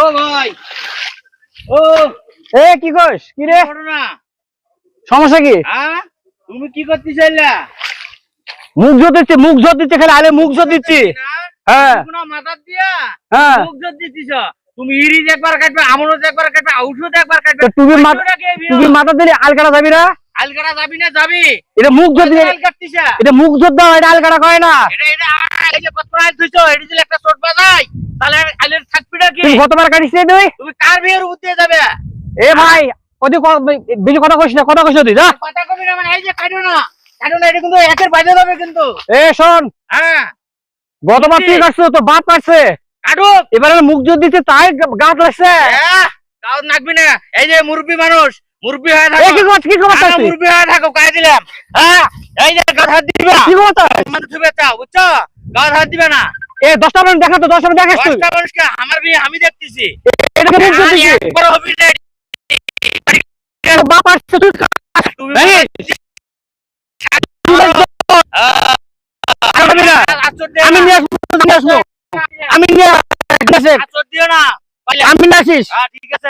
ও ভাই, ও এ কি কইস? কি রে ঘটনা? সমস্যা কি? হ্যাঁ, তুমি কি করতে চাইলা? মুখ জোর দিচ্ছে খালি আলে মুখ জোর দিচ্ছি। হ্যাঁ কোনো মাথা দিয়া হ্যাঁ মুখ জোর দিছিস। তুমি ইরিজ একবার কাটবে, আমরত একবার কাটবে, আউষধ একবার কাটবে। তো তুমি মাথা দিলে আলকাটা যাবি না? আলকাটা যাবি না? যাবি। এটা মুখ জোর দিলে আল কাটতিছা। এটা মুখ জোর দাও, এটা আলকাটা কয় না। এটা এই যে কত আইল থইছো, এডি দিলে একটা শর্ট বাজাই। তাহলে আইলের থাকবিটা কি? তুমি কতবার কাটিস রে তুই? তুমি কার বিয়ের উপর যাবে? এ ভাই বেশি কথা কইস না, কথা কইস তুই যা। কথা কবি না মানে এই যে কাটো না। কাটো না, এটা কিন্তু একের বাইরে যাবে কিন্তু। এ শোন, হ্যাঁ, গতবার তুই কাটছিস, তো বাপ কাটছে, কাটো। এবারে মুখ জোর দিচ্ছে তাই গাছ লাগছে। কাউ নাকবি না। এই যে মুরব্বি মানুষ, মুরব্বি হয়ে এ থাকো। কি করছিস? কি করছিস তুই? মুরব্বি হয়ে থাকো, কাই দিলাম। হ্যাঁ, এই যে গাছ হাত দিবা। কি করছিস? মানে তুমি চাও, বুঝছো? গাছ হাত দিবে না। এ 10টা মিনিট দেখা, তো 10টা মিনিট দেখাস তুই। দশটা মানুষকে আমার বিয়ে আমি দেখতেছি। এটাকে মুখ জোর দিছিস। একবার হবি না। বাপ আসছে তুই তুমি ভেঙে আমি নিয়ে আসবো, আমি নিয়ে আসবো। আচর দিও না। আমি নিয়ে আসিস। ঠিক আছে।